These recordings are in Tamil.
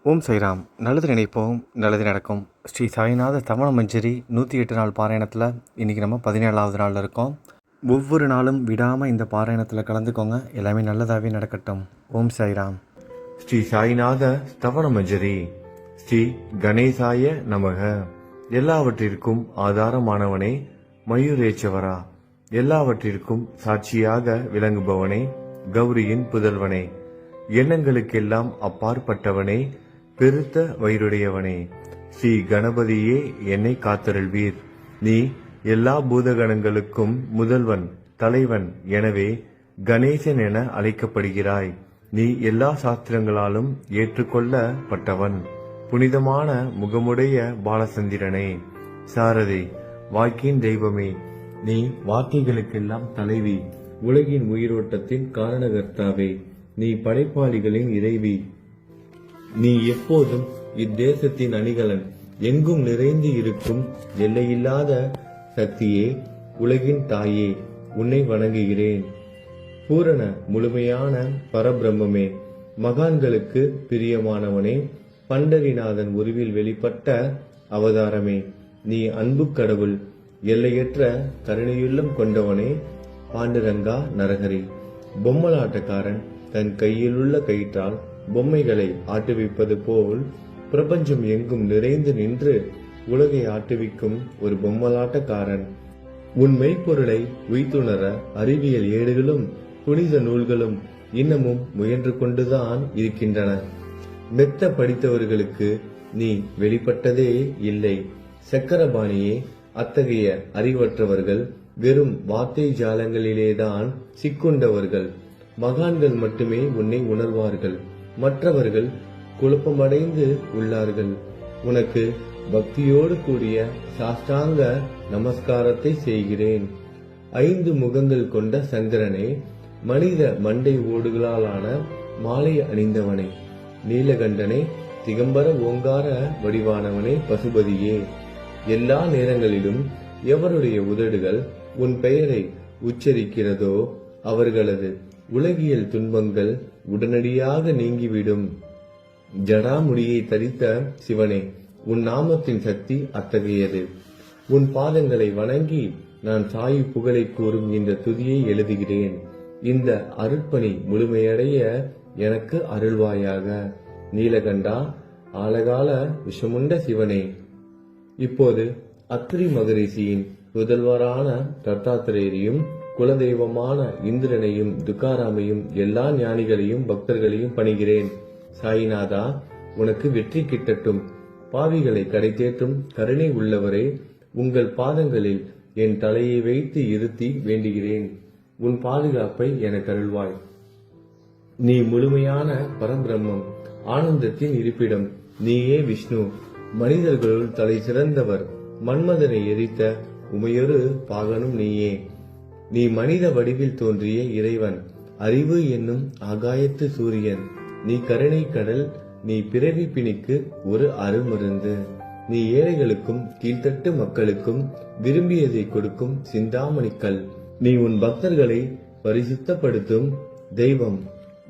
ஓம் சைராம். நல்லது நினைப்போம், நல்லது நடக்கும். ஸ்ரீ சாய்நாத தவண மஞ்சரி 108 நாள் பாராயணத்தில் இன்றைக்கி நம்ம 17வது நாளில் இருக்கோம். ஒவ்வொரு நாளும் விடாமல் இந்த பாராயணத்தில் கலந்துக்கோங்க. எல்லாமே நல்லதாகவே நடக்கட்டும். ஓம் சைராம். ஸ்ரீ சாய்நாத தவண மஞ்சரி. ஸ்ரீ கணேசாய நமக. எல்லாவற்றிற்கும் ஆதாரமானவனே, மயூரேச்சவரா, எல்லாவற்றிற்கும் சாட்சியாக விளங்குபவனே, கௌரியின் புதல்வனே, எண்ணங்களுக்கெல்லாம் அப்பாற்பட்டவனே, பெருத்த வயிறுடையவனே, ஸ்ரீ கணபதியே என்னை காத்தருள்வீர். நீ எல்லா பூதகணங்களுக்கும் முதல்வன், தலைவன். எனவே கணேசன் என அழைக்கப்படுகிறாய். நீ எல்லா சாஸ்திரங்களாலும் ஏற்றுக்கொள்ளப்பட்டவன். புனிதமான முகமுடைய பாலசந்திரனே, சாரதே, வாக்கின் தெய்வமே, நீ வாக்கிகளுக்கெல்லாம் தலைவி, உலகின் உயிரோட்டத்தின் காரணகர்த்தாவே, நீ படைப்பாளிகளின் இறைவி, நீ எப்போதும் இத்தேசத்தின் அணிகலன், எங்கும் நிறைந்து இருக்கும் எல்லையில்லாத சக்தியே, உலகின் தாயே, உன்னை வணங்குகிறேன். பூரண முழுமையான பரபிரம்மே, மகான்களுக்கு பிரியமானவனே, பண்டரிநாதன் உருவில் வெளிப்பட்ட அவதாரமே, நீ அன்பு கடவுள், எல்லையற்ற கருணையுள்ளம் கொண்டவனே, பாண்டுரங்கா நரகரி. பொம்மலாட்டக்காரன் தன் கையிலுள்ள கயிற்றால் பொம்மைகளை ஆட்டுவிப்பது போல் பிரபஞ்சம் எங்கும் நிறைந்து நின்று உலகை ஆட்டுவிக்கும் ஒரு பொம்மலாட்டக்காரன். உன் மெய்ப்பொருளை உய்த்துணர அறிவியல் ஏடுகளும் புனித நூல்களும் இன்னமும் முயன்று கொண்டுதான் இருக்கின்றன. மெத்த படித்தவர்களுக்கு நீ வெளிப்பட்டதே இல்லை. சக்கரபாணியே, அத்தகைய அறிவற்றவர்கள் வெறும் வார்த்தை ஜாலங்களிலேதான் சிக்குண்டவர்கள். மகான்கள் மட்டுமே உன்னை உணர்வார்கள். மற்றவர்கள் குழப்பமடைந்து உள்ளார்கள். உனக்கு பக்தியோடு கூடிய சாஷ்டாங்க நமஸ்காரத்தை செய்கிறேன். 5 முகங்கள் கொண்ட சங்கரனே, மனித மண்டை ஓடுகளாலான மாலை அணிந்தவனே, நீலகண்டனே, திகம்பர ஓங்கார வடிவானவனே, பசுபதியே, எல்லா நேரங்களிலும் எவருடைய உதடுகள் உன் பெயரை உச்சரிக்கிறதோ அவர்களது உலகியல் துன்பங்கள் உடனடியாக நீங்கிவிடும். ஜடாமுடியை தரித்த சிவனே, உன் நாமத்தின் சக்தி அத்தகையது. உன் பாதங்களை வணங்கி நான் சாயு புகழை கூறும் இந்த துதியை எழுதுகிறேன். இந்த அருட்பணி முழுமையடைய எனக்கு அருள்வாயாக. நீலகண்டா, ஆலகால விஷமுண்ட சிவனே. இப்போது அத்ரி மகரிஷியின் புதல்வரான தத்தாத்திரேயரையும் குலதெய்வமான இந்திரனையும் துக்காராமையும் எல்லா ஞானிகளையும் பக்தர்களையும் பணிகிறேன். சாயிநாதா, உனக்கு வெற்றி கிட்டட்டும். பாவிகளை கடை தேற்றும் கருணை உள்ளவரே, உங்கள் பாதங்களில் என் தலையை வைத்து இருத்தி வேண்டுகிறேன். உன் பாதுகாப்பை எனக்கு அருள்வாய். நீ முழுமையான பரபிரம்மம், ஆனந்தத்தின் இருப்பிடம். நீயே விஷ்ணு, மனிதர்களுள் தலை சிறந்தவர். மன்மதனை எரித்த உமையொரு பாகனும் நீயே. நீ மனித வடிவில் தோன்றிய இறைவன், அறிவு என்னும் ஆகாயத்து சூரியன். நீ கருணை கடல், நீ பிறவி பிணிக்கு ஒரு அருமருந்து. நீ ஏழைகளுக்கும் கீழ்த்தட்டு மக்களுக்கும் விரும்பியதை கொடுக்கும் சிந்தாமணிக்கல். நீ உன் பக்தர்களை பரிசுத்தப்படுத்தும் தெய்வம்.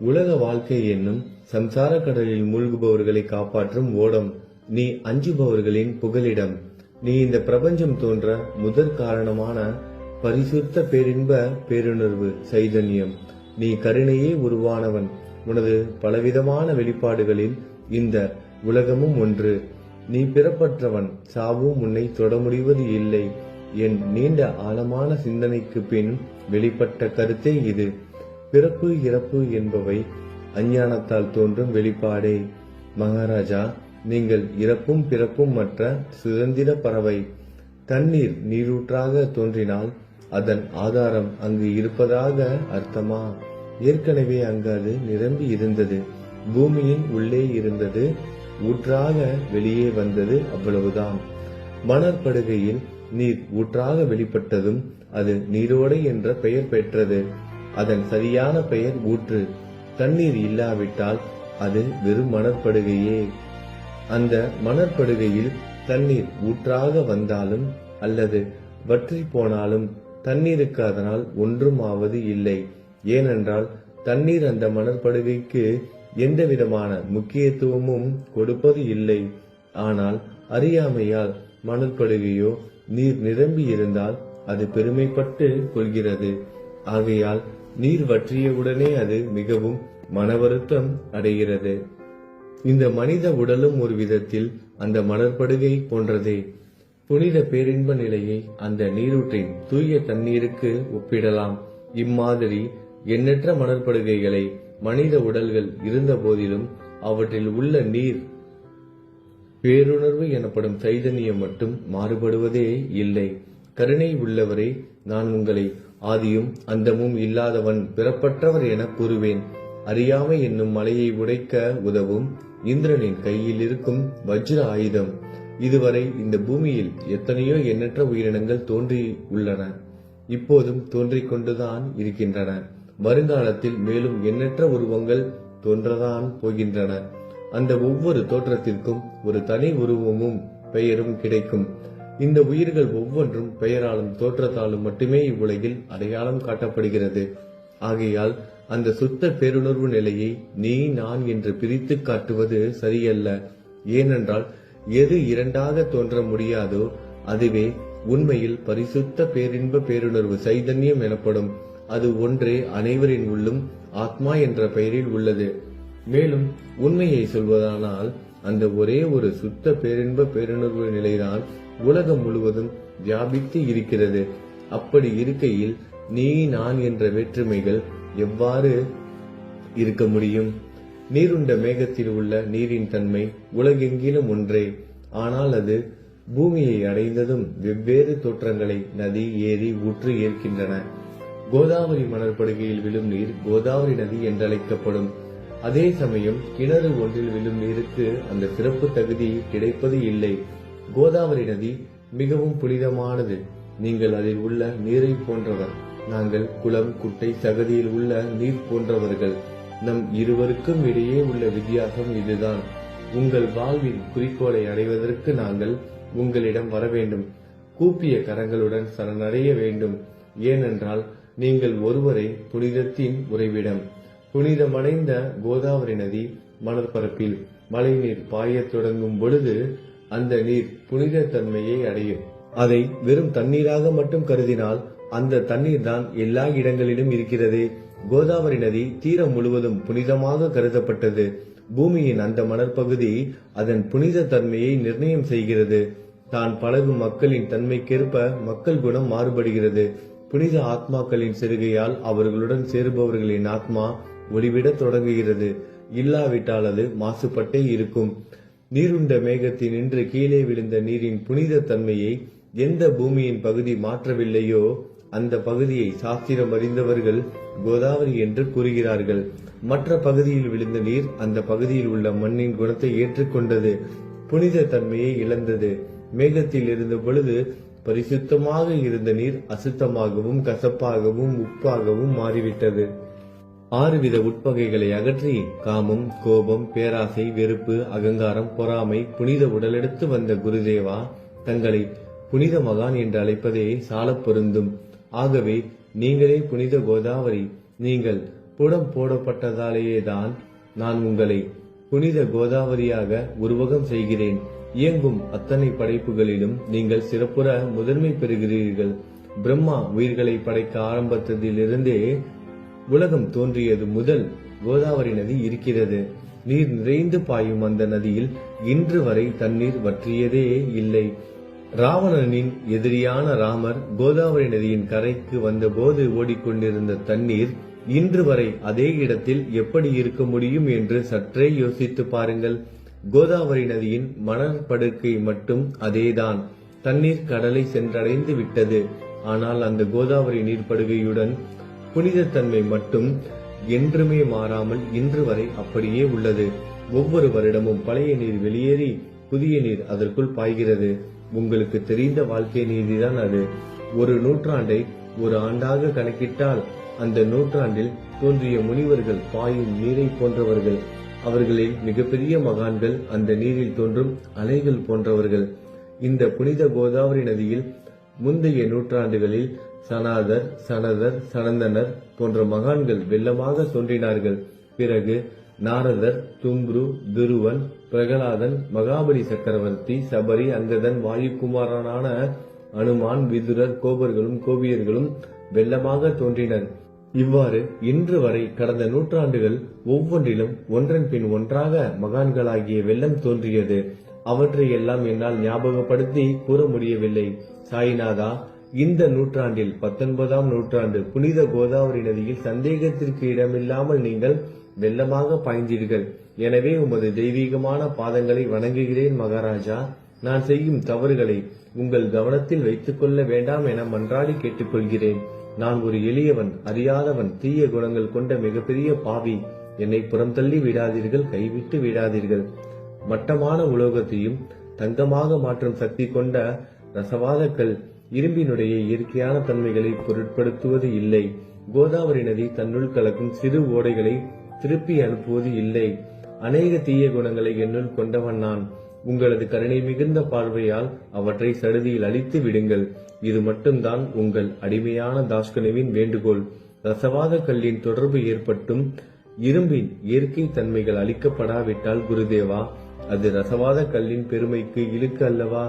உலக வாழ்க்கை என்னும் சம்சார கடலில் மூழ்குபவர்களை காப்பாற்றும் ஓடம். நீ அஞ்சுபவர்களின் புகலிடம். நீ இந்த பிரபஞ்சம் தோன்ற முதற் காரணமான பரிசுத்த பேரின்ப பேருணர்வு சைதன்யம். நீ கருணையே உருவானவன். உனது பலவிதமான வெளிப்பாடுகளில் இந்த உலகமும் ஒன்று. நீ பிறப்பற்றவன், சாவும் உன்னை தொட முடிவது இல்லை. என் நீண்ட ஆழமான சிந்தனைக்கு பின் வெளிப்பட்ட கருத்தே இது. பிறப்பு இறப்பு என்பவை அஞ்ஞானத்தால் தோன்றும் வெளிப்பாடே. மகாராஜா, நீங்கள் இறப்பும் பிறப்பும் மற்ற சுதந்திர பறவை. தண்ணீர் நீரூற்றாக தோன்றினால் அதன் ஆதாரம் அங்கு இருப்பதாக அர்த்தமா? ஏற்கனவே அங்கு அது நிரம்பி இருந்தது. பூமியின் உள்ளே இருந்தது, ஊற்றாக வெளியே வந்தது, அவ்வளவுதான். மணற்படுகையில் நீர் ஊற்றாக வெளிப்பட்டதும் அது நீரோடை என்ற பெயர் பெற்றது. அதன் சரியான பெயர் ஊற்று. தண்ணீர் இல்லாவிட்டால் அது வெறும் மணற்படுகையே. அந்த மணற்படுகையில் தண்ணீர் ஊற்றாக வந்தாலும் அல்லது வற்றி போனாலும் தண்ணீருக்கு அதனால் ஒன்றும் ஆவது இல்லை. ஏனென்றால் தண்ணீர் அந்த மணற்படுகைக்கு எந்தவிதமான முக்கியத்துவமும் கொடுப்பது இல்லை. ஆனால் அறியாமையால் மணற்படுகையோ நீர் நிரம்பி இருந்தால் அது பெருமைப்பட்டு கொள்கிறது. ஆகையால் நீர் வற்றியவுடனே அது மிகவும் மனவருத்தம் அடைகிறது. இந்த மனித உடலும் ஒரு விதத்தில் அந்த மணற்படுகை போன்றதே. புனித பேரின்ப நிலையை அந்த நீரூற்றின் தூய தண்ணீருக்கு ஒப்பிடலாம். இம்மாதிரி எண்ணற்ற மணற்படுகைகளை மனித உடல்கள் இருந்த போதிலும் அவற்றில் உள்ள நீர் பேருணர்வு எனப்படும் சைதன்யம் மட்டும் மாறுபடுவதே இல்லை. கருணை உள்ளவரே, நான் உங்களை ஆதியும் அந்தமும் இல்லாதவன், பிறப்பற்றவர் என கூறுவேன். அறியாமை என்னும் மலையை உடைக்க உதவும் இந்திரனின் கையில் இருக்கும் வஜ்ர ஆயுதம். இதுவரை இந்த பூமியில் எத்தனையோ எண்ணற்ற உயிரினங்கள் தோன்றி உள்ளன, இப்போதும் தோன்றிக் கொண்டுதான் இருக்கின்றன. வருங்காலத்தில் மேலும் எண்ணற்ற உருவங்கள் தோன்றதான் போகின்றன. அந்த ஒவ்வொரு தோற்றத்திற்கும் ஒரு தனி உருவமும் பெயரும் கிடைக்கும். இந்த உயிர்கள் ஒவ்வொன்றும் பெயராலும் தோற்றத்தாலும் மட்டுமே இவ்வுலகில் அடையாளம் காட்டப்படுகிறது. ஆகையால் அந்த சுத்த பேருணர்வு நிலையை நீ நான் என்று பிரித்து காட்டுவது சரியல்ல. ஏனென்றால் எது இரண்டாக தோன்ற முடியாதோ அதுவே உண்மையில் பரிசுத்த பேரின்ப பேருணர்வு சைதன்யம் எனப்படும். அது ஒன்றே அனைவரின் உள்ளும் ஆத்மா என்ற பெயரில் உள்ளது. மேலும் உண்மையை சொல்வதானால் அந்த ஒரே ஒரு சுத்த பேரின்ப பேருணர்வு நிலைதான் உலகம் முழுவதும் வியாபித்து இருக்கிறது. அப்படி இருக்கையில் நீ நான் என்ற வேற்றுமைகள் எவ்வாறு இருக்க முடியும்? நீருண்ட மேகத்தில் உள்ள நீரின் தன்மை உலகெங்கிலும் ஒன்றே. ஆனால் அது பூமியை அடைந்ததும் வெவ்வேறு தோற்றங்களை நதி, ஏரி, ஊற்று ஏற்கின்றன. கோதாவரி மணற்படுகையில் விழும் நீர் கோதாவரி நதி என்றழைக்கப்படும். அதே சமயம் கிணறு ஒன்றில் விழும் நீருக்கு அந்த சிறப்பு தகுதி கிடைப்பது இல்லை. கோதாவரி நதி மிகவும் புனிதமானது. நீங்கள் அதில் உள்ள நீரை போன்றவர். நாங்கள் குளம், குட்டை, சகதியில் உள்ள நீர் போன்றவர்கள். நம் இருவருக்கும் இடையே உள்ள வித்தியாசம் இதுதான். உங்கள் வாழ்வின் குறிக்கோளை அடைவதற்கு நாங்கள் உங்களிடம் வர வேண்டும். கூப்பிய கரங்களுடன் சரணடைய வேண்டும். ஏனென்றால் நீங்கள் ஒருவரை புனிதத்தின் உறைவிடம். புனிதமடைந்த கோதாவரி நதி மணற்பரப்பில் மழைநீர் பாயத் தொடங்கும் பொழுது அந்த நீர் புனித தன்மையை அடையும். அதை வெறும் தண்ணீராக மட்டும் கருதினால் அந்த தண்ணீர் தான் எல்லா இடங்களிலும் இருக்கிறது. கோதாவரி நதி தீரம் முழுவதும் புனிதமாக கருதப்பட்டது. பூமியின் அந்த மணற்பகுதி அதன் புனித தன்மையை நிர்ணயம் செய்கிறது. தான் பழகும் மக்களின் தன்மைக்கேற்ப மக்கள் குணம் மாறுபடுகிறது. புனித ஆத்மாக்களின் செருகையால் அவர்களுடன் சேருபவர்களின் ஆத்மா ஒளிவிட தொடங்குகிறது. இல்லாவிட்டால் அது மாசுபட்டே இருக்கும். நீருண்ட மேகத்தினின்று கீழே விழுந்த நீரின் புனித தன்மையை எந்த பூமியின் பகுதி மாற்றவில்லையோ அந்த பகுதியை சாஸ்திரம் அறிந்தவர்கள் கோதாவரி என்று கூறுகிறார்கள். மற்ற பகுதியில் விழுந்த நீர் அந்த பகுதியில் உள்ள மண்ணின் குணத்தை ஏற்றுக்கொண்டது, புனித தன்மையை இழந்தது. மேகத்தில் இருந்த பொழுது பரிசுத்தமாக இருந்த நீர் அசுத்தமாகவும் கசப்பாகவும் உப்பாகவும் மாறிவிட்டது. 6 வித உட்பகைகளை அகற்றி காமம், கோபம், பேராசை, வெறுப்பு, அகங்காரம், பொறாமை புனித உடலெடுத்து வந்த குருதேவா தங்களை புனித மகான் என்று அழைப்பதே சாலப் பொருந்தும். ஆகவே நீங்களே புனித கோதாவரி. நீங்கள் புடம் போடப்பட்டதாலேயேதான் நான் உங்களை புனித கோதாவரியாக உருவகம் செய்கிறேன். இயங்கும் அத்தனை படைப்புகளிலும் நீங்கள் சிறப்புற முதன்மை பெறுகிறீர்கள். பிரம்மா உயிர்களை படைக்க ஆரம்பித்ததிலிருந்தே உலகம் தோன்றியது முதல் கோதாவரி நதி இருக்கிறது. நீர் நிறைந்து பாயும் அந்த நதியில் இன்று வரை தண்ணீர் வற்றியதே இல்லை. ராவணனின் எதிரியான ராமர் கோதாவரி நதியின் கரைக்கு வந்தபோது ஓடிக்கொண்டிருந்த தண்ணீர் இன்று வரை அதே இடத்தில் எப்படி இருக்க முடியும் என்று சற்றே யோசித்து பாருங்கள். கோதாவரி நதியின் மணற்படுக்கை மட்டும் அதேதான். தண்ணீர் கடலை சென்றடைந்து விட்டது. ஆனால் அந்த கோதாவரி நீர்ப்படுகையுடன் புனிதத்தன்மை மட்டும் என்றுமே மாறாமல் இன்று வரை அப்படியே உள்ளது. ஒவ்வொரு வருடமும் பழைய நீர் வெளியேறி புதிய நீர் அதற்குள் பாய்கிறது. உங்களுக்கு தெரிந்த வாழ்க்கை நீதிதான் அது. ஒரு நூற்றாண்டை ஒரு ஆண்டாக கணக்கிட்டால் அந்த நூற்றாண்டில் தோன்றிய முனிவர்கள் பாயும் நீரை போன்றவர்கள். அவர்களில் மிகப்பெரிய மகான்கள் அந்த நீரில் தோன்றும் அலைகள் போன்றவர்கள். இந்த புனித கோதாவரி நதியில் முந்தைய நூற்றாண்டுகளில் சனாதர், சனதர், சனந்தனர் போன்ற மகான்கள் வெள்ளமாக தோன்றினார்கள். பிறகு நாரதர், தும்ரு, துருவன், பிரகலாதன், மகாபலி சக்கரவர்த்தி, சபரி, அங்கதன், வாயுகுமாரனான அனுமான், விதுரர், கோபர்களும் கோபியர்களும் வெள்ளமாக தோன்றினர். இவ்வாறு இன்று வரை கடந்த நூற்றாண்டுகள் ஒவ்வொன்றிலும் ஒன்றன் பின் ஒன்றாக மகான்களாகிய வெள்ளம் தோன்றியது. அவற்றை எல்லாம் என்னால் ஞாபகப்படுத்தி கூற முடியவில்லை. சாய்நாதா, இந்த நூற்றாண்டில் 19ஆம் நூற்றாண்டு புனித கோதாவரி நதியில் சந்தேகத்திற்கு இடமில்லாமல் நீங்கள் வெள்ளமாக பாய்ந்தீர்கள். எனவே உமது தெய்வீகமான பாதங்களை வணங்குகிறேன் மகாராஜா. நான் செய்யும் தவறுகளை உங்கள் கவனத்தில் வைத்துக் கொள்ள வேண்டாம் என மன்றாடி கேட்டுக்கொள்கிறேன். நான் ஒரு எளியவன், அறியாதவன், தீய குணங்கள் கொண்ட மிகப்பெரிய பாவி. என்னை புறம் தள்ளி விடாதீர்கள், கைவிட்டு விடாதீர்கள். மட்டமான உலோகத்தையும் தங்கமாக மாற்றும் சக்தி கொண்ட ரசவாதக்கல் இரும்பினுடைய இயற்கையான தன்மைகளை பொருட்படுத்துவது இல்லை. கோதாவரி நதி தன்னுள் கலக்கும் சிறு ஓடைகளை திருப்பி அனுப்புவது இல்லை. அநேக தீய குணங்களை என்னுள் கொண்டவன் நான். உங்களது கருணை மிகுந்த பார்வையால் அவற்றை சடுதியில் அழித்து விடுங்கள். இது மட்டும்தான் உங்கள் அடிமையான தாஸ்கனுவின் வேண்டுகோள். ரசவாத கல்லின் தொடர்பு ஏற்பட்டும் இரும்பின் இயற்கை தன்மைகள் அளிக்கப்படாவிட்டால் குருதேவா, அது ரசவாத கல்லின் பெருமைக்கு இழுக்கு அல்லவா?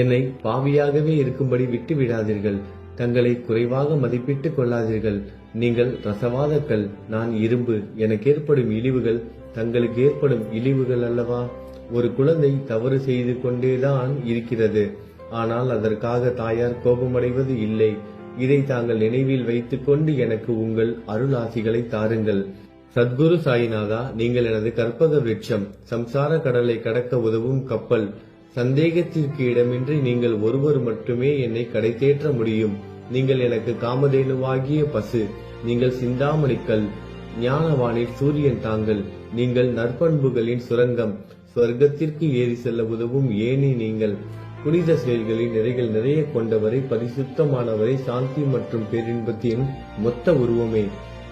என்னை பாவியாகவே இருக்கும்படி விட்டு விடாதீர்கள். தங்களை குறைவாக மதிப்பிட்டுக் கொள்ளாதீர்கள். நீங்கள் ரசவாத கல், நான் இரும்பு. எனக்கு ஏற்படும் இழிவுகள் தங்களுக்கு ஏற்படும் இழிவுகள் அல்லவா? ஒரு குழந்தை தவறு செய்து கொண்டேதான் இருக்கிறது. ஆனால் அதற்காக தாயார் கோபமடைவது இல்லை. இதை தாங்கள் நினைவில் வைத்துக் கொண்டு எனக்கு உங்கள் அருள் ஆசிகளை தாருங்கள். சத்குரு சாய்நாதா, நீங்கள் எனது கற்பக விருட்சம், சம்சார கடலை கடக்க உதவும் கப்பல். சந்தேகத்திற்கு இடமின்றி நீங்கள் ஒருவர் மட்டுமே என்னை கடை தேற்ற முடியும். நீங்கள் எனக்கு காமதேனுவாகிய பசு. நீங்கள் சிந்தாமணிக்கல், ஞானவானில் சூரியன் தாங்கள். நீங்கள் நற்பண்புகளின் சுரங்கம், சொர்க்கத்திற்கு ஏறி செல்ல உதவும் ஏணி நீங்கள். புனித செயல்களின் நிறைகள் நிறைய கொண்டவரை, பரிசுத்தமானவரை, சாந்தி மற்றும் பேரின்பத்தின் மொத்த உருவமே,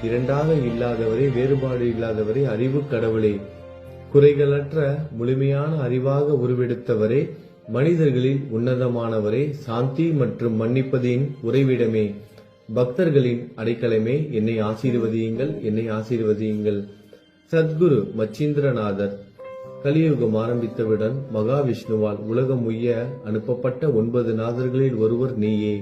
இரண்டாக இல்லாதவரே, வேறுபாடு இல்லாதவரே, அறிவு கடவுளே, குறைகளற்ற முழுமையான அறிவாக உருவெடுத்தவரே, மனிதர்களில் உன்னதமானவரே, சாந்தி மற்றும் மன்னிப்பதின் உறைவிடமே, பக்தர்களின் அடைக்கலமே, என்னை ஆசீர்வதியுங்கள், என்னை ஆசீர்வதியுங்கள். சத்குரு மச்சீந்திரநாதர். கலியுகம் ஆரம்பித்தவுடன் மகாவிஷ்ணுவால் உலகம் உய்ய அனுப்பப்பட்ட 9 நாதர்களில் ஒருவர் நீயே.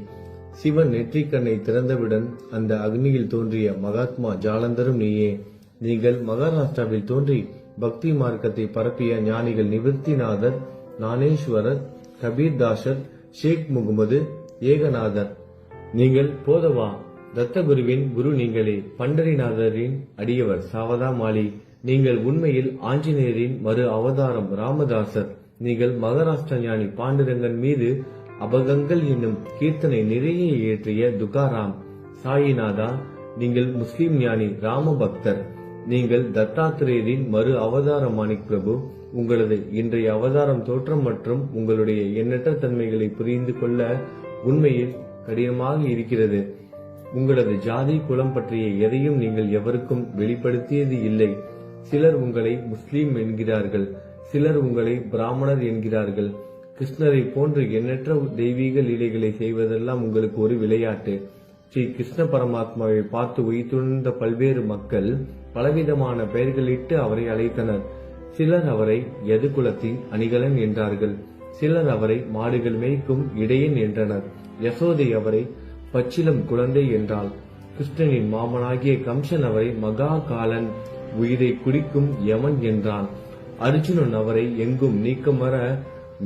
சிவன் நெற்றிக்கண்ணை திறந்தவுடன் அந்த அக்னியில் தோன்றிய மகாத்மா ஜாலந்தரும் நீயே. நீங்கள் மகாராஷ்டிராவில் தோன்றி பக்தி மார்க்கத்தை பரப்பிய ஞானிகள் நிவர்த்திநாதர், ஞானேஸ்வரர், கபீர்தாசர், ஷேக் முகமது, ஏகநாதர். நீங்கள் போதவா தத்தகுருவின் குரு நீங்களே. பண்டரிநாதரின் அடியவர் சாவதா மாலி. நீங்கள் உண்மையில் ஆஞ்சநேயரின் மறு அவதாரம் ராமதாசர். நீங்கள் மகாராஷ்டிர ஞானி பாண்டுரங்கன் மீது அபகங்கள் என்னும் கீர்த்தனை நிறைய இயற்றிய துகாராம். சாயிநாதா, நீங்கள் முஸ்லிம் ஞானி ராம பக்தர். நீங்கள் தத்தாத்திரேயரின் மறு அவதாரம் மாணிக் பிரபு. உங்களது இன்றைய அவதாரம் தோற்றம் மற்றும் உங்களுடைய எண்ணற்ற தன்மைகளை புரிந்து கொள்ள உண்மையில் கடினமாக இருக்கிறது. உங்களது ஜாதி குலம் பற்றிய எதையும் நீங்கள் எவருக்கும் வெளிப்படுத்தியது இல்லை. சிலர் உங்களை முஸ்லீம் என்கிறார்கள், சிலர் உங்களை பிராமணர் என்கிறார்கள். கிருஷ்ணரை போன்று எண்ணற்ற தெய்வீக லீலைகளை செய்வதெல்லாம் உங்களுக்கு ஒரு விளையாட்டு. ஸ்ரீ கிருஷ்ண பரமாத்மாவை பார்த்து உயிர்த்துணர்ந்த பல்வேறு மக்கள் பலவிதமான பெயர்களிட்டு அவரை அழைத்தனர். சிலர் அவரை யது குலத்தின் அணிகலன் என்றார்கள். சிலர் அவரை மாடுகள் மேய்க்கும் இடையன் என்றனர். யசோதை அவரை பச்சிலம் குழந்தை என்றாள். கிருஷ்ணனின் மாமனாகிய கம்சன் அவரை மகா காலன், உயிரை குடிக்கும் யமன் என்றான். அர்ஜுனன் அவரை எங்கும் நீக்கமர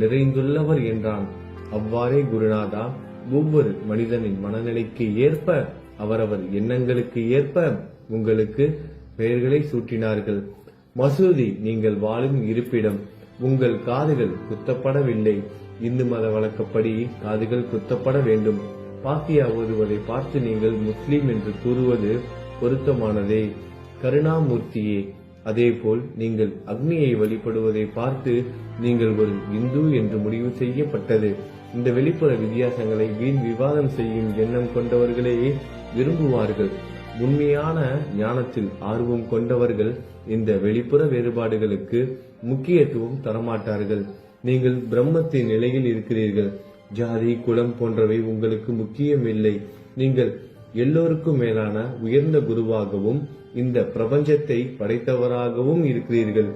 நிறைந்துள்ளவர் என்றான். அவ்வாறே குருநாதா, ஒவ்வொரு மனிதனின் மனநிலைக்கு ஏற்ப, அவரவர் எண்ணங்களுக்கு ஏற்ப உங்களுக்கு பெயர்களை சூட்டினார்கள். மசூதி நீங்கள் வாழும் இருப்பிடம். உங்கள் காதுகள் குத்தப்படவில்லை. இந்து மத வழக்கப்படி காதுகள் குத்தப்பட வேண்டும். பாத்தியா ஓதுவதை பார்த்து நீங்கள் முஸ்லிம் என்று கூறுவது பொருத்தமானதே. கருணாமூர்த்தியே, அதேபோல் நீங்கள் அக்னியை வழிபடுவதை பார்த்து நீங்கள் ஒரு இந்து என்று முடிவு செய்யப்பட்டது. இந்த வெளிப்புற வித்தியாசங்களை வீண் விவாதம் செய்யும் எண்ணம் கொண்டவர்களே விரும்புவார்கள். உண்மையான ஞானத்தில் ஆர்வம் கொண்டவர்கள் இந்த வெளிப்புற வேறுபாடுகளுக்கு முக்கியத்துவம் தரமாட்டார்கள். நீங்கள் பிரம்மத்தின் நிலையில் இருக்கிறீர்கள். ஜாதி குலம் போன்றவை உங்களுக்கு முக்கியம் இல்லை. நீங்கள் எல்லோருக்கும் மேலான உயர்ந்த குருவாகவும் இந்த பிரபஞ்சத்தை படைத்தவராகவும் இருக்கிறீர்கள்.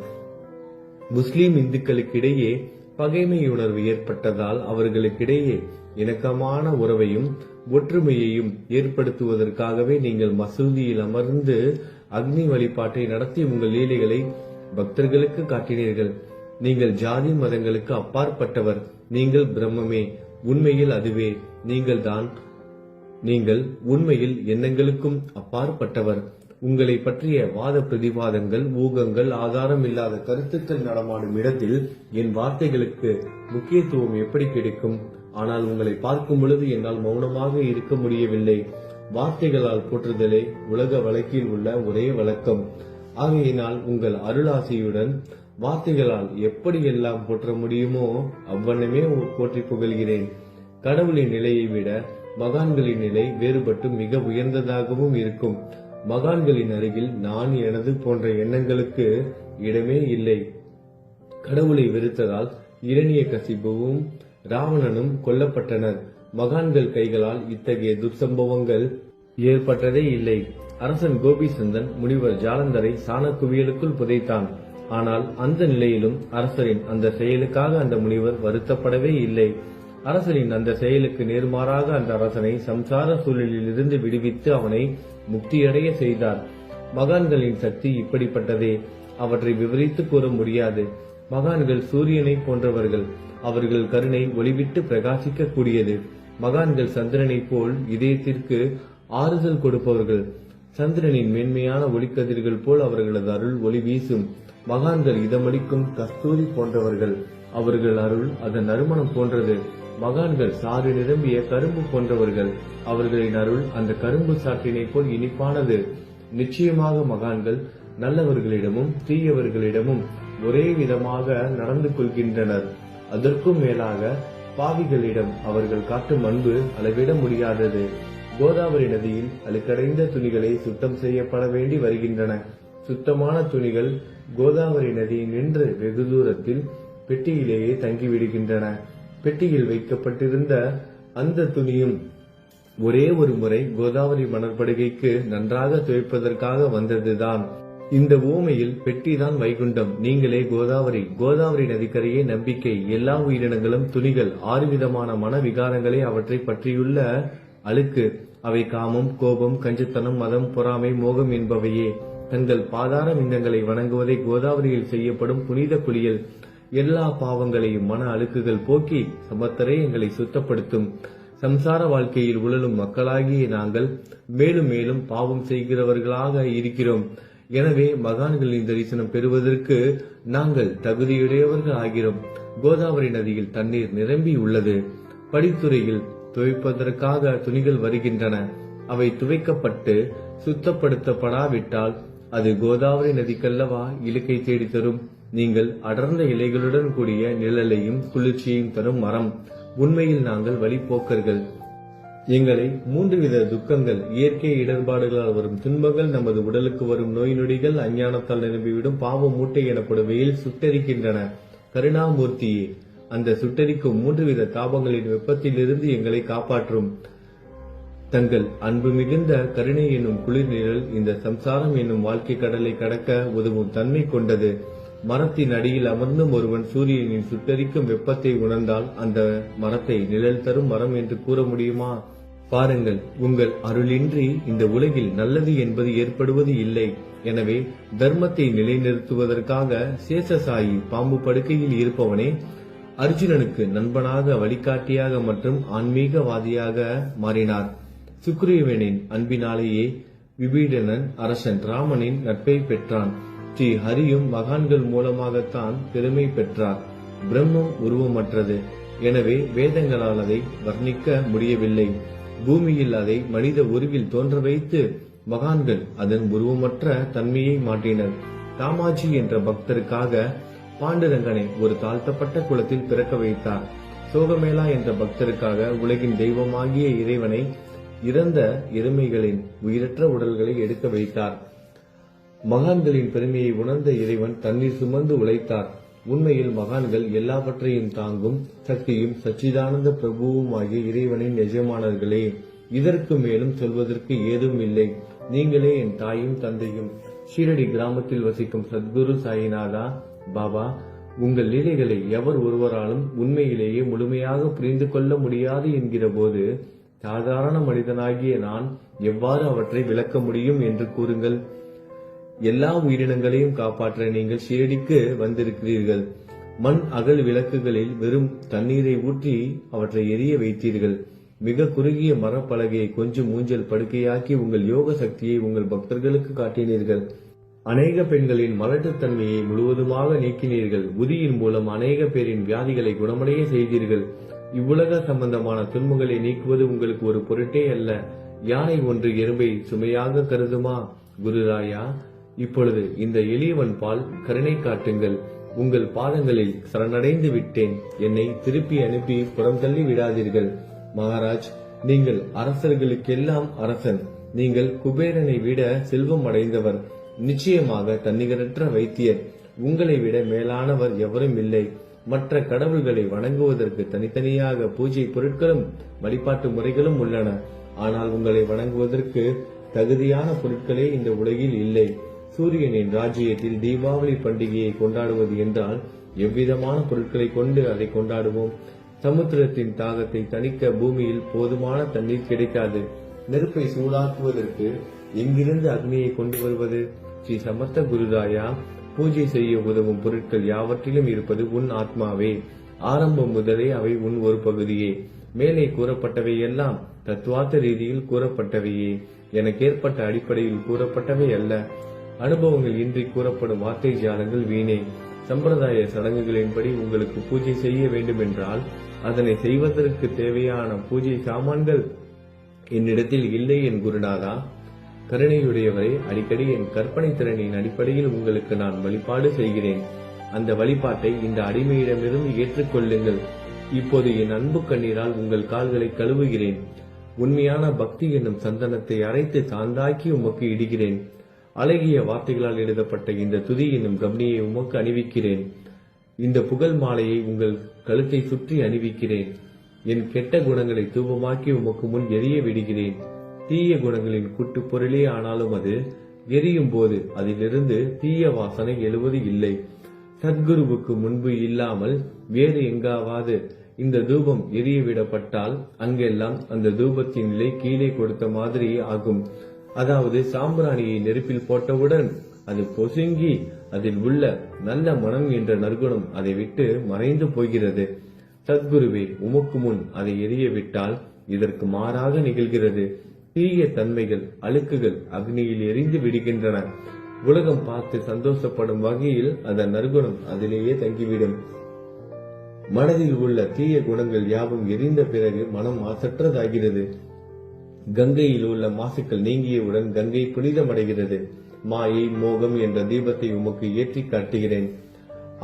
முஸ்லிம் இந்துக்களுக்கிடையே பகைமையுணர்வு ஏற்பட்டதால் அவர்களுக்கிடையே இணக்கமான உறவையும் ஒற்றுமையையும் ஏற்படுத்துவதற்காகவே நீங்கள் மசூதியில் அமர்ந்து அக்னி வழிபாட்டை நடத்தி உங்கள் லீலைகளை பக்தர்களுக்கு காட்டினீர்கள். நீங்கள் ஜாதி மதங்களுக்கு அப்பாற்பட்டவர். நீங்கள் பிரம்மமே. உண்மையில் அதுவே நீங்கள் உண்மையில் எண்ணங்களுக்கும் அப்பாற்பட்டவர். உங்களை பற்றிய வாத பிரதிவாதங்கள், ஊகங்கள், ஆதாரம் இல்லாத கருத்துக்கள் நடமாடும் இடத்தில் என் வார்த்தைகளுக்கு முக்கியத்துவம் எப்படி கிடைக்கும்? ஆனால் உங்களை பார்க்கும் பொழுது என்னால் மௌனமாக இருக்க முடியவில்லை. வார்த்தைகளால் போற்றுதலே உலக வழக்கில் உள்ள ஒரே வழக்கம். ஆகையினால் உங்கள் அருளாசியுடன் வார்த்தைகளால் எப்படியெல்லாம் போற்ற முடியுமோ அவ்வண்ணமே போற்றி புகழ்கிறேன். கடவுளின் நிலையை விட மகான்களின் நிலை வேறுபட்டு மிக உயர்ந்ததாகவும் இருக்கும். மகான்களின் அருகில் நான், எனது போன்ற எண்ணங்களுக்கு இடமே இல்லை. கடவுளை வெறுத்ததால் இரணியகசிபுவும் ராவணனும் கொல்லப்பட்டனர். மகான்கள் கைகளால் இத்தகைய துர்சம்பவங்கள் ஏற்பட்டதே இல்லை. அரசன் கோபிசந்தன் முனிவர் ஜாலந்தரை சாணக்குவியலுக்குள் புதைத்தான். ஆனால் அந்த நிலையிலும் அரசரின் அந்த செயலுக்காக அந்த முனிவர் வருத்தப்படவே இல்லை. அரசரின் அந்த செயலுக்கு நேர்மாறாக அந்த அரசனை சம்சார சூழலில் இருந்து விடுவித்து அவனை முக்தியடைய செய்தார். மகான்களின் சக்தி இப்படிப்பட்டதே. அவற்றை விவரித்து கூற முடியாது. மகான்கள் சூரியனை போன்றவர்கள். அவர்கள் கருணை ஒளிவிட்டு பிரகாசிக்க கூடியது. மகான்கள் சந்திரனை போல் இதயத்திற்கு ஆறுதல் கொடுப்பவர்கள். சந்திரனின் மேன்மையான ஒளிக்கதிர்கள் போல் அவர்களது அருள் ஒளி வீசும். மகான்கள் இதமளிக்கும் கஸ்தூரி போன்றவர்கள். அவர்கள் அருள் அதன் நறுமணம் போன்றது. மகான்கள் சாறு நிரம்பிய கரும்பு போன்றவர்கள். அவர்களின் அருள் அந்த கரும்பு சாற்றினை போல் இனிப்பானது. நிச்சயமாக மகான்கள் நல்லவர்களிடமும் தீயவர்களிடமும் ஒரே விதமாக நடந்து கொள்கின்றனர். அதற்கும் மேலாக பாவிகளிடம் அவர்கள் காட்டும் அன்பு அளவிட முடியாதது. கோதாவரி நதியில் அழுக்கடைந்த துணிகளை சுத்தம் செய்யப்பட வேண்டி வருகின்றன. சுத்தமான துணிகள் கோதாவரி நதியில் நின்று வெகு தூரத்தில் பெட்டியிலேயே தங்கிவிடுகின்றன. பெட்டியில் வைக்கப்பட்டிருந்த அந்த துணியும் ஒரே ஒரு முறை கோதாவரி மணற்படுகைக்கு நன்றாக துவைப்பதற்காக வந்ததுதான். இந்த ஊமையில் பெட்டிதான் வைகுண்டம், நீங்களே கோதாவரி. கோதாவரி நதிக்கரையே நம்பிக்கை. எல்லா உயிரினங்களும் துணிகள். 6 விதமான மன விகாரங்களே அவற்றை பற்றியுள்ள அழுக்கு. அவை காமம், கோபம், கஞ்சுத்தனம், மதம், பொறாமை, மோகம் என்பவையே. தங்கள் பாதார விந்தங்களை வணங்குவதை கோதாவரியில் செய்யப்படும் புனித குளியல் எல்லா பாவங்களையும் மன அழுக்குகள் போக்கி சமத்தரை எங்களை சுத்தப்படுத்தும். சம்சார வாழ்க்கையில் உழலும் மக்களாகிய நாங்கள் மேலும் மேலும் பாவம் செய்கிறவர்களாக இருக்கிறோம். எனவே மகான்களின் தரிசனம் பெறுவதற்கு நாங்கள் தகுதியுடையவர்கள் ஆகிறோம். கோதாவரி நதியில் தண்ணீர் நிரம்பி உள்ளது. படித்துறையில் துவைப்பதற்காக துணிகள் வருகின்றன. அவை துவைக்கப்பட்டு சுத்தப்படுத்தப்படாவிட்டால் அது கோதாவரி நதிக்கல்லவா இலக்கை தேடி தரும். நீங்கள் அடர்ந்த இலைகளுடன் கூடிய நிழலையும் குளிர்ச்சியையும் தரும் மரம். உண்மையில் நாங்கள் வழிபோக்கர்கள். எங்களை 3 வித துக்கங்கள், இயற்கை இடர்பாடுகளால் வரும் துன்பங்கள், நமது உடலுக்கு வரும் நோய் நொடிகள், அஞ்ஞானத்தால் நிரம்பிவிடும் பாவ மூட்டை எனப்படுவையில் சுட்டரிக்கின்றன. கருணாமூர்த்தியே, அந்த சுட்டரிக்கும் 3 வித தாபங்களின் வெப்பத்திலிருந்து எங்களை காப்பாற்றும். தங்கள் அன்பு மிகுந்த கருணை என்னும் குளிர் நிழல் இந்த சம்சாரம் என்னும் வாழ்க்கை கடலை கடக்க உதவும் தன்மை கொண்டது. மரத்தின் அடியில் அமர்ந்தும் ஒருவன் சூரியனின் சுட்டரிக்கும் வெப்பத்தை உணர்ந்தால் அந்த மரத்தை நிழல் தரும் மரம் என்று கூற முடியுமா? பாருங்கள், உங்கள் அருளின்றி இந்த உலகில் நல்லது என்பது ஏற்படுவது இல்லை. எனவே தர்மத்தை நிலைநிறுத்துவதற்காக சேஷசாயி பாம்பு படுக்கையில் இருப்பவனே அர்ஜுனனுக்கு நண்பனாக, வழிகாட்டியாக மற்றும் ஆன்மீகவாதியாக மாறினார். சுக்ரீவனின் அன்பினாலேயே விபீடனன் அரசன் ராமனின் நட்பை பெற்றான். ஸ்ரீ ஹரியும் மகான்கள் மூலமாகத்தான் பெருமை பெற்றார். பிரம்மம் உருவமற்றது. எனவே வேதங்களால் அதை வர்ணிக்க முடியவில்லை. பூமியில் அதை மனித உருவில் தோன்ற வைத்து மகான்கள் அதன் உருவமற்ற தன்மையை மாற்றினர். தாமாஜி என்ற பக்தருக்காக பாண்டுரங்கனை ஒரு தாழ்த்தப்பட்ட குலத்தில் பிறக்க வைத்தார். சோகமேளா என்ற பக்தருக்காக உலகின் தெய்வமாகிய இறைவனை இறந்த எருமைகளின் உயிரற்ற உடல்களை எடுக்க வைத்தார். மகான்களின் பெருமையை உணர்ந்த இறைவன் தண்ணீர் சுமந்து உழைத்தார். உண்மையில் மகான்கள் எல்லாவற்றையும் தாங்கும் சக்தியும் சச்சிதானந்த பிரபுவும் ஆகிய இறைவனின் எஜமானர்களே. இதற்கு மேலும் சொல்வதற்கு ஏதும் இல்லை. நீங்களே என் தாயும் தந்தையும். ஷீரடி கிராமத்தில் வசிக்கும் சத்குரு சாயிநாதா பாபா, உங்கள் லீலைகளை எவர் ஒருவராலும் உண்மையிலேயே முழுமையாக புரிந்து கொள்ள முடியாது என்கிற போது சாதாரண மனிதனாகிய நான் எவ்வாறு அவற்றை விளக்க முடியும் என்று கூறுங்கள். எல்லா உயிரினங்களையும் காப்பாற்ற நீங்கள் ஷீரடிக்கு வந்திருக்கிறீர்கள். மண் அகல் விளக்குகளில் வெறும் தண்ணீரை ஊற்றி அவற்றை எரிய வைத்தீர்கள். மிக குறுகிய மரப்பலகையை கொஞ்சம் ஊஞ்சல் படுக்கையாக்கி உங்கள் யோக சக்தியை உங்கள் பக்தர்களுக்கு காட்டினீர்கள். அநேக பெண்களின் மலட்டுத்தன்மையை முழுவதுமாக நீக்கினீர்கள். உதியின் மூலம் அநேக பேரின் வியாதிகளை குணமடைய செய்தீர்கள். இவ்வுலக சம்பந்தமான துன்பங்களை நீக்குவது உங்களுக்கு ஒரு பொருட்டே அல்ல. யானை ஒன்று எறும்பை சுமையாக கருதுமா? குருராயா, இப்பொழுது இந்த எளியவன் பால் கருணை காட்டுங்கள். உங்கள் பாதங்களில் சரணடைந்து விட்டேன். என்னை திருப்பி அனுப்பி புறம் தள்ளி விடாதீர்கள். மகாராஜ், நீங்கள் அரசர்களுக்கெல்லாம் அரசன். நீங்கள் குபேரனை விட செல்வம் அடைந்தவர். நிச்சயமாக தன்னிகரற்ற வைத்தியர். உங்களை விட மேலானவர் எவரும் இல்லை. மற்ற கடவுள்களை வணங்குவதற்கு தனித்தனியாக பூஜை பொருட்களும் வழிபாட்டு முறைகளும் உள்ளன. ஆனால் உங்களை வணங்குவதற்கு தகுதியான பொருட்களே இந்த உலகில் இல்லை. சூரியனின் ராஜ்யத்தில் தீபாவளி பண்டிகையை கொண்டாடுவது என்றால் எவ்விதமான பொருட்களை கொண்டு அதை கொண்டாடுவோம்? சமுத்திரத்தின் தாகத்தை தணிக்க பூமியில் போதுமான தண்ணீர் கிடைக்காது. நெருப்பை சூடாக்குவதற்கு எங்கிருந்து அக்னியை கொண்டு வருவது? ஸ்ரீ சமர்த்த குருராயா, பூஜை செய்ய உதவும் பொருட்கள் யாவற்றிலும் இருப்பது உன் ஆத்மாவே. ஆரம்பம் முதலே அவை உன் ஒரு பகுதியே. மேலே கூறப்பட்டவை எல்லாம் தத்துவார்த்த ரீதியில் கூறப்பட்டவையே. எனக்கு ஏற்பட்ட அடிப்படையில் கூறப்பட்டவை அல்ல. அனுபவங்கள் இன்றி கூறப்படும் வார்த்தை ஜாலங்கள் வீணே. சம்பிரதாய சடங்குகளின்படி உங்களுக்கு பூஜை செய்ய வேண்டும் என்றால் அதனை செய்வதற்கு தேவையான பூஜை சாமான்கள் என்னிடத்தில் இல்லை என் குருநாதா. கருணையுடையவரை, அடிக்கடி என் கற்பனை திறனின் அடிப்படையில் உங்களுக்கு நான் வழிபாடு செய்கிறேன். அந்த வழிபாட்டை இந்த அடிமையிடமிருந்து ஏற்றுக்கொள்ளுங்கள். இப்போது என் அன்பு கண்ணீரால் உங்கள் கால்களை கழுவுகிறேன். உண்மையான பக்தி என்னும் சந்தனத்தை அரைத்து சாந்தாக்கி உமக்கு இடுகிறேன். அழகிய வார்த்தைகளால் எழுதப்பட்ட இந்த துதி என்னும் கம்னியை உமக்கு அணிவிக்கிறேன். இந்த புகழ் மாலையை உங்கள் கழுத்தை சுற்றி அணிவிக்கிறேன். என் கெட்ட குணங்களை தூபமாக்கி உமக்கு முன் எரிய விடுகிறேன். தீய குணங்களின் கூட்டு பொருளே ஆனாலும் அது எரியும் போது அதிலிருந்து தீய வாசனை எழுவது இல்லை. சத்குருவுக்கு முன்பு இல்லாமல் வேறு எங்காவது இந்த தூபம் எரிய விடப்பட்டால் அங்கெல்லாம் அந்த தூபத்தின் நிலை கீழே கொடுத்த மாதிரி ஆகும். அதாவது சாம்பிராணியை நெருப்பில் போட்டவுடன் அது பொசுங்கி அதில் உள்ள நல்ல மனம் என்ற நற்குணம் அதை விட்டு மறைந்து போகிறது. சத்குருவே, உமக்கு முன் அதை எரிய விட்டால் இதற்கு மாறாக நிகழ்கிறது. தீய தன்மைகள், அழுக்குகள் அக்னியில் எரிந்து விடுகின்றன. உலகம் பார்த்து சந்தோஷப்படும் வகையில் அதன் நற்குணம் அதிலேயே தங்கிவிடும். மனதில் உள்ள தீய குணங்கள் யாவும் எரிந்த பிறகு மனம் மாசற்றதாகிறது. கங்கையில் உள்ள மாசுக்கள் நீங்கியவுடன் கங்கை புனிதமடைகிறது. மாயை, மோகம் என்ற தீபத்தை உமக்கு ஏற்றி காட்டுகிறேன்.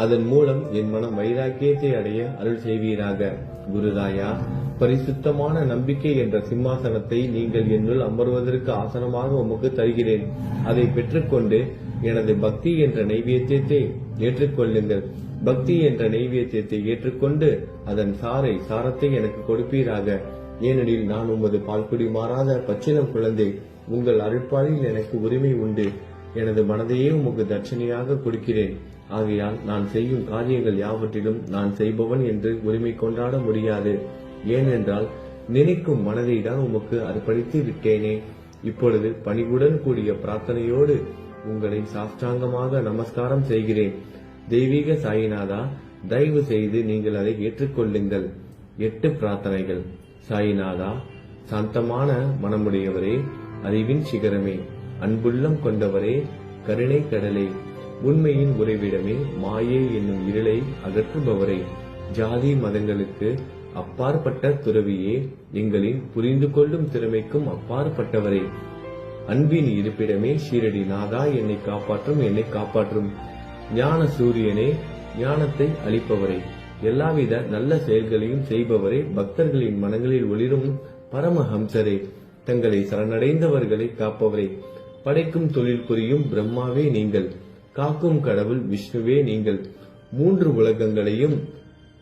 அதன் மூலம் என் மனம் வைராக்கியத்தை அடைய அருள் செய்வீராக. குருராயா, பரிசுத்தமான நம்பிக்கை என்ற சிம்மாசனத்தை நீங்கள் என்னுள் அமர்வதற்கு ஆசனமாக உமக்கு தருகிறேன். அதை பெற்றுக்கொண்டு எனது பக்தி என்ற நைவேத்தியத்தை ஏற்றுக்கொள்ளுங்கள். பக்தி என்ற நைவேத்தியத்தை ஏற்றுக்கொண்டு அதன் சாரத்தை எனக்கு கொடுப்பீராக. ஏனெனில் நான் உமது பால்குடி மாறாத பச்சிலம் குழந்தை. உங்கள் அருட்பாலில் எனக்கு உரிமை உண்டு. எனது மனதையே உமக்கு தட்சணையாக கொடுக்கிறேன். ஆகையால் நான் செய்யும் காரியங்கள் யாவற்றிலும் நான் செய்பவன் என்று உரிமை கொண்டாட முடியாது. ஏனென்றால் நினைக்கும் மனதை தான் உமக்கு அர்ப்பணித்து விட்டேனே. இப்பொழுது பணிவுடன் கூடிய பிரார்த்தனையோடு உங்களை சாஷ்டாங்கமாக நமஸ்காரம் செய்கிறேன். தெய்வீக சாயிநாதா, தயவு செய்து நீங்கள் அதை ஏற்றுக்கொள்ளுங்கள். 8 பிரார்த்தனைகள். சாயிநாதா, சாந்தமான மனமுடையவரே, அறிவின் சிகரமே, அன்புள்ளம் கொண்டவரே, கருணை கடலே, உண்மையின் உறைவிடமே, மாயை என்னும் இருளை அகற்றுபவரே, ஜாதி மதங்களுக்கு அப்பாற்பட்ட துறவியே, எங்களின் புரிந்து கொள்ளும் திறமைக்கும் அப்பாற்பட்டவரே, அன்பின் இருப்பிடமே, ஷீரடி நாதா, என்னை காப்பாற்றும். ஞான சூரியனே, ஞானத்தை அளிப்பவரே, எல்லாவித நல்ல செயல்களையும் செய்பவரே, பக்தர்களின் மனங்களில் ஒளிரும் பரமஹம்சரே, தங்களை சரணடைந்தவர்களை காப்பவரே, படைக்கும் தொழில் புரியும் பிரம்மாவே நீங்கள், காக்கும் கடவுள் விஷ்ணுவே நீங்கள், 3 உலகங்களையும்,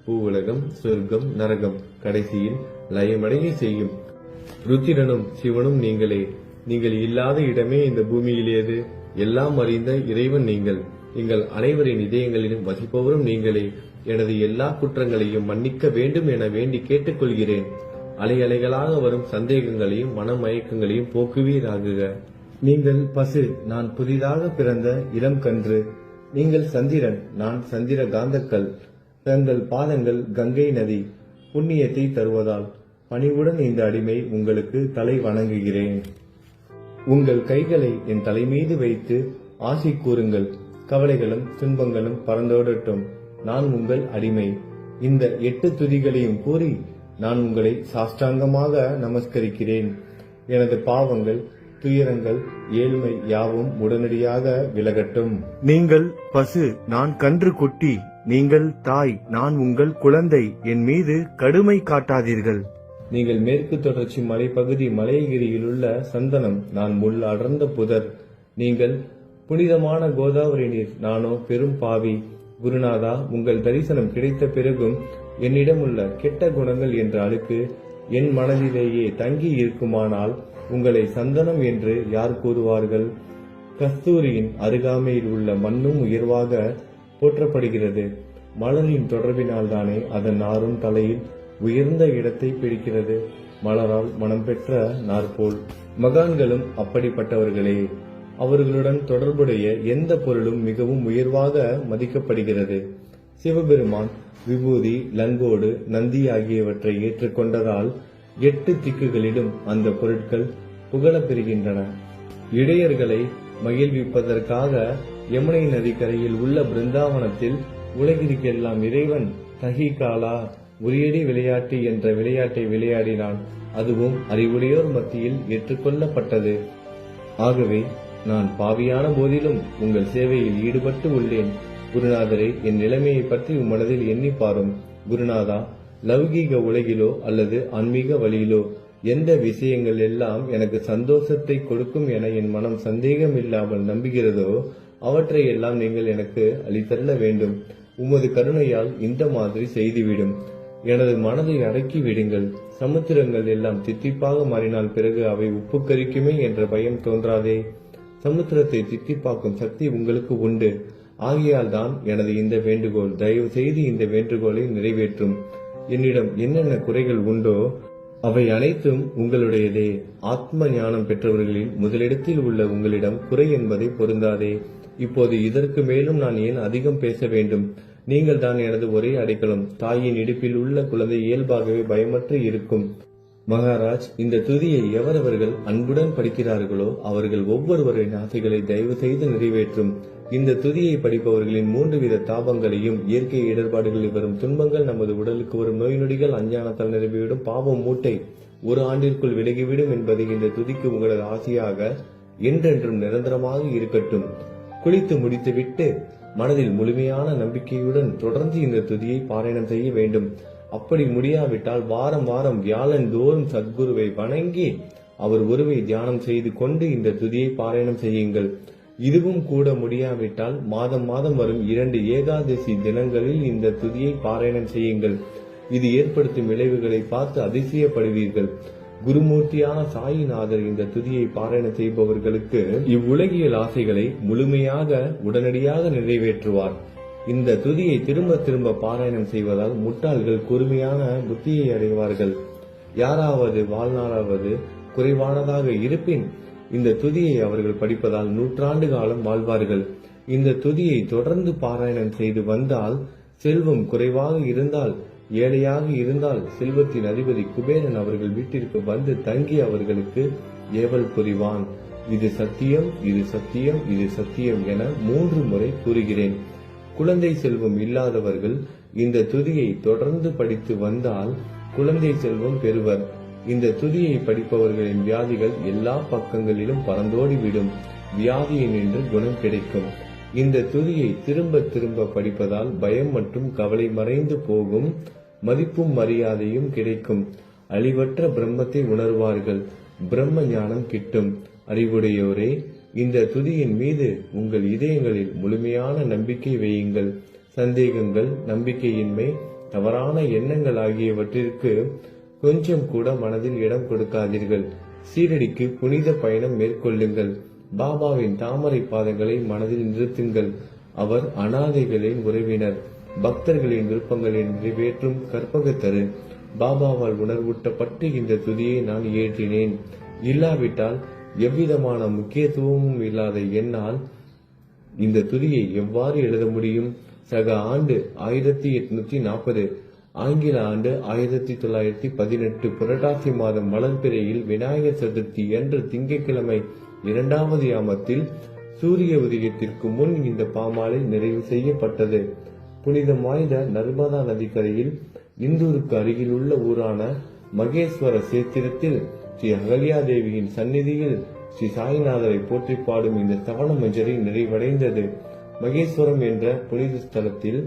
பூவுலகம், சொர்க்கம், நரகம், கடைசியில் லயமடைய செய்யும் ருத்திரனும் சிவனும் நீங்களே. நீங்கள் இல்லாத இடமே இந்த பூமியில் ஏது? எல்லாம் அறிந்த இறைவன் நீங்கள். எங்கள் அனைவரின் இதயங்களிலும் வசிப்பவரும் நீங்களே. எனது எல்லா குற்றங்களையும் மன்னிக்க வேண்டும் என வேண்டி கேட்டுக்கொள்கிறேன். அலை அலைகளாக வரும் சந்தேகங்களையும் மனமயக்கங்களையும் போக்குவீராகுக. நீங்கள் பசு, நான் புதிதாக பிறந்த இளம் கன்று. நீங்கள் சந்திரன், நான் சந்திர காந்தக்கல். தங்கள் பாதங்கள் கங்கை நதி, புண்ணியத்தை தருவதால் பணிவுடன் இந்த அடிமை உங்களுக்கு தலை வணங்குகிறேன். உங்கள் கைகளை என் தலைமீது வைத்து ஆசி கூறுங்கள். கவலைகளும் துன்பங்களும் பறந்தோடட்டும். நான் உங்கள் அடிமை. இந்த 8 துதிகளையும் கூறி நான் உங்களை சாஷ்டாங்கமாக நமஸ்கரிக்கிறேன். எனது பாவங்கள், துயரங்கள், ஏழ்மை யாவும் உடனடியாக விலகட்டும். நீங்கள் பசு, நான் கன்று குட்டி. நீங்கள் தாய், நான் உங்கள் குழந்தை. என் மீது கடுமை காட்டாதீர்கள். நீங்கள் மேற்கு தொடர்ச்சி மலைப்பகுதி மலையகிரியில் உள்ள சந்தனம், நான் முள் அடர்ந்த புதர். நீங்கள் புனிதமான கோதாவரி நீர், நானோ பெரும் பாவி. குருநாதா, உங்கள் தரிசனம் கிடைத்த பிறகும் என்னிடம் உள்ள கெட்ட குணங்கள் என்ற அழுக்கு என் மனதிலேயே தங்கி இருக்குமானால் உங்களை சந்தனம் என்று யார் கூறுவார்கள்? கஸ்தூரியின் அருகாமையில் உள்ள மண்ணும் உயர்வாக போற்றப்படுகிறது. மலரின் தொடர்பினால் தானே அதன் நாரும் தலையில் உயர்ந்த இடத்தை பிடிக்கிறது. மலரால் மனம் பெற்ற நாற்போல் மகான்களும் அப்படிப்பட்டவர்களே. அவர்களுடன் தொடர்புடைய எந்த பொருளும் மிகவும் உயர்வாக மதிக்கப்படுகிறது. சிவபெருமான் விபூதி, லங்கோடு, நந்தி ஆகியவற்றை ஏற்றுக்கொண்டதால் 8 திக்குகளிலும் அந்த பொருட்கள் புகழப்பெறுகின்றன. இடையர்களை மகிழ்விப்பதற்காக யமுனை நதிக்கரையில் உள்ள பிருந்தாவனத்தில் உலகிற்கெல்லாம் இறைவன் தஹிகாலா உரியடி விளையாட்டு என்ற விளையாட்டை விளையாடினான். அதுவும் அறிவுடையோர் மத்தியில் ஏற்றுக்கொள்ளப்பட்டது. ஆகவே நான் பாவியான போதிலும் உங்கள் சேவையில் ஈடுபட்டு உள்ளேன். குருநாதரே, என் நிலைமையை பற்றி மனதில் எண்ணி பாரும். குருநாதா, லௌகீக உலகிலோ அல்லது ஆன்மீக வழியிலோ எந்த விஷயங்கள் எல்லாம் எனக்கு சந்தோஷத்தை கொடுக்கும் என என் மனம் சந்தேகம் இல்லாமல் நம்புகிறதோ அவற்றை எல்லாம் நீங்கள் எனக்கு அளித்தள்ள வேண்டும். உமது கருணையால் இந்த மாதிரி செய்துவிடும். எனது மனதை அடக்கி விடுங்கள். சமுத்திரங்கள் எல்லாம் தித்திப்பாக மாறினால் பிறகு அவை உப்பு கரிக்குமே என்ற பயம் தோன்றாதே. சமுத்திரத்தை தித்திப்பாக்கும் சக்தி உங்களுக்கு உண்டு. ஆகையால் தான் எனது இந்த வேண்டுகோள். தயவு செய்து இந்த வேண்டுகோளை நிறைவேற்றும். என்னிடம் என்னென்ன குறைகள் உண்டோ அவை அனைத்தும் உங்களுடையதே. ஆத்ம ஞானம் பெற்றவர்களில் முதலிடத்தில் உள்ள உங்களிடம் குறை என்பதை பொருந்தாதே. இப்போது இதற்கு மேலும் நான் ஏன் அதிகம் பேச வேண்டும்? நீங்கள் தான் எனது ஒரே அடைக்கலம். தாயின் இடுப்பில் உள்ள குழந்தை இயல்பாகவே பயமற்று இருக்கும். மகாராஜ், இந்த துதியை எவரவர்கள் அன்புடன் படிக்கிறார்களோ அவர்கள் ஒவ்வொருவரின் ஆசைகளை தயவு செய்து நிறைவேற்றும். இந்த துதியை படிப்பவர்களின் 3 வித தாபங்களையும், இயற்கை இடர்பாடுகளில் வரும் துன்பங்கள், நமது உடலுக்கு வரும் நோய் நொடிகள், அஞ்ஞானத்தால் நிரம்பிவிடும் பாவம் மூட்டை 1 ஆண்டிற்குள் விலகிவிடும் என்பதை இந்த துதிக்கு உங்களது ஆசையாக என்றென்றும் நிரந்தரமாக இருக்கட்டும். குளித்து முடித்துவிட்டு மனதில் முழுமையான நம்பிக்கையுடன் தொடர்ந்து இந்த துதியை பாராயணம் செய்ய வேண்டும். அப்படி முடியாவிட்டால் வாரம் வாரம் வியாழன் தோறும் சத்குருவை வணங்கி அவர் உருவை தியானம் செய்து கொண்டு இந்த துதியை பாராயணம் செய்யுங்கள். இதுவும் கூட முடியாவிட்டால் மாதம் மாதம் வரும் 2 ஏகாதசி தினங்களில் இந்த துதியை பாராயணம் செய்யுங்கள். இது ஏற்படுத்தும் விளைவுகளை பார்த்து அதிசயப்படுவீர்கள். குருமூர்த்தியான சாயிநாதர் இந்த துதியை பாராயணம் செய்பவர்களுக்கு இவ்வுலகியல் ஆசைகளை முழுமையாக உடனடியாக நிறைவேற்றுவார். இந்த துதியை திரும்ப திரும்ப பாராயணம் செய்வதால் முட்டாள்கள் கூர்மையான புத்தியை அடைவார்கள். யாராவது வாழ்நாளாவது குறைவானதாக இருப்பின் இந்த துதியை அவர்கள் படிப்பதால் 100 ஆண்டு காலம் வாழ்வார்கள். இந்த துதியை தொடர்ந்து பாராயணம் செய்து வந்தால் செல்வம் குறைவாக இருந்தால், ஏழையாக இருந்தால் செல்வத்தின் அதிபதி குபேரன் அவர்கள் வீட்டிற்கு வந்து தங்கி அவர்களுக்கு ஏவல் புரிவான். இது சத்தியம், இது சத்தியம், இது சத்தியம் என 3 முறை கூறுகிறேன். குழந்தை செல்வம் இல்லாதவர்கள் இந்த துதியை தொடர்ந்து படித்து வந்தால் குழந்தை செல்வம் பெறுவர். இந்த துதியை படிப்பவர்களின் வியாதிகள் எல்லா பக்கங்களிலும் பறந்தோடிவிடும். வியாதியை நின்று குணம் கிடைக்கும். இந்த துதியை திரும்ப திரும்ப படிப்பதால் பயம் மற்றும் கவலை மறைந்து போகும். மதிப்பும் மரியாதையும் கிடைக்கும். அழிவற்ற பிரம்மத்தை உணர்வார்கள். பிரம்ம ஞானம் கிட்டும். அறிவுடையோரே, இந்த துதியின் மீது உங்கள் இதயங்களில் முழுமையான நம்பிக்கை வையுங்கள். சந்தேகங்கள், நம்பிக்கையின்மை, தவறான எண்ணங்கள் ஆகியவற்றிற்கு கொஞ்சம் கூட மனதில் இடம் கொடுக்காதீர்கள். சீரடிக்கு புனித பயணம் மேற்கொள்ளுங்கள். பாபாவின் தாமரை பாதங்களை மனதில் நிறுத்துங்கள். அவர் அனாதைகளின் உறவினர், பக்தர்களின் விருப்பங்களை நிறைவேற்றும் கற்பகத்தரு. பாபாவால் உணர்வூட்டப்பட்டு இந்த துதியை நான் இயற்றினேன். இல்லாவிட்டால் எவ்விதமான முக்கியத்துவமும் இல்லாத என்னால் இந்த துதியை எவ்வாறு எழுத முடியும்? சக ஆண்டு 1840, ஆங்கில ஆண்டு 1918 புரட்டாசி மாதம் வளர்பிறையில் விநாயகர் சதுர்த்தி அன்று திங்கட்கிழமை 2வது யாமத்தில் சூரிய உதயத்திற்கு முன் இந்த பாமாலை நிறைவு செய்யப்பட்டது. புனிதம் வாய்ந்த நர்மதா நதிக்கரையில் இந்தூருக்கு அருகில் உள்ள ஊரான மகேஸ்வர சேத்திரத்தில் ஸ்ரீ அகல்யாதேவியின் சந்நிதியில் ஸ்ரீ சாய்நாதரை போற்றி பாடும் இந்த சவண மஞ்சரி நிறைவடைந்தது. மகேஸ்வரம் என்ற புனித ஸ்தலத்தில்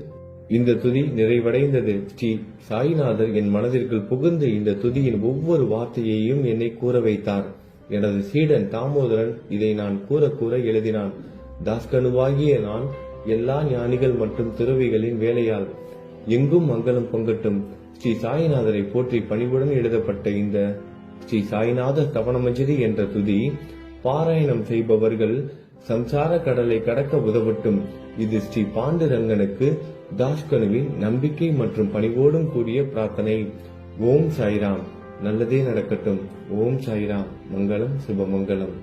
இந்த துதி நிறைவடைந்தது. ஸ்ரீ சாய்நாதர் என் மனதிற்குள் புகுந்து இந்த துதியின் ஒவ்வொரு வார்த்தையையும் என்னை கூற வைத்தார். எனது சீடன் தாமோதரன் இதை நான் கூற கூற எழுதினான். தாஸ்கனுவாகிய நான் எல்லா ஞானிகள் மற்றும் துறவிகளின் வேலையால் எங்கும் மங்களம் பொங்கட்டும். ஸ்ரீ சாய்நாதரை போற்றி பணிவுடன் எழுதப்பட்ட இந்த ஸ்ரீ சாய்நாத தவணமஞ்சரி என்ற துதி பாராயணம் செய்பவர்கள் சம்சார கடலை கடக்க உதவட்டும். இது ஸ்ரீ பாண்டுரங்கனுக்கு தாஷ்கனுவின் நம்பிக்கை மற்றும் பணிவோடும் கூடிய பிரார்த்தனை. ஓம் சாய்ராம். நல்லதே நடக்கட்டும். ஓம் சாய்ராம். மங்களம் சுபமங்கலம்.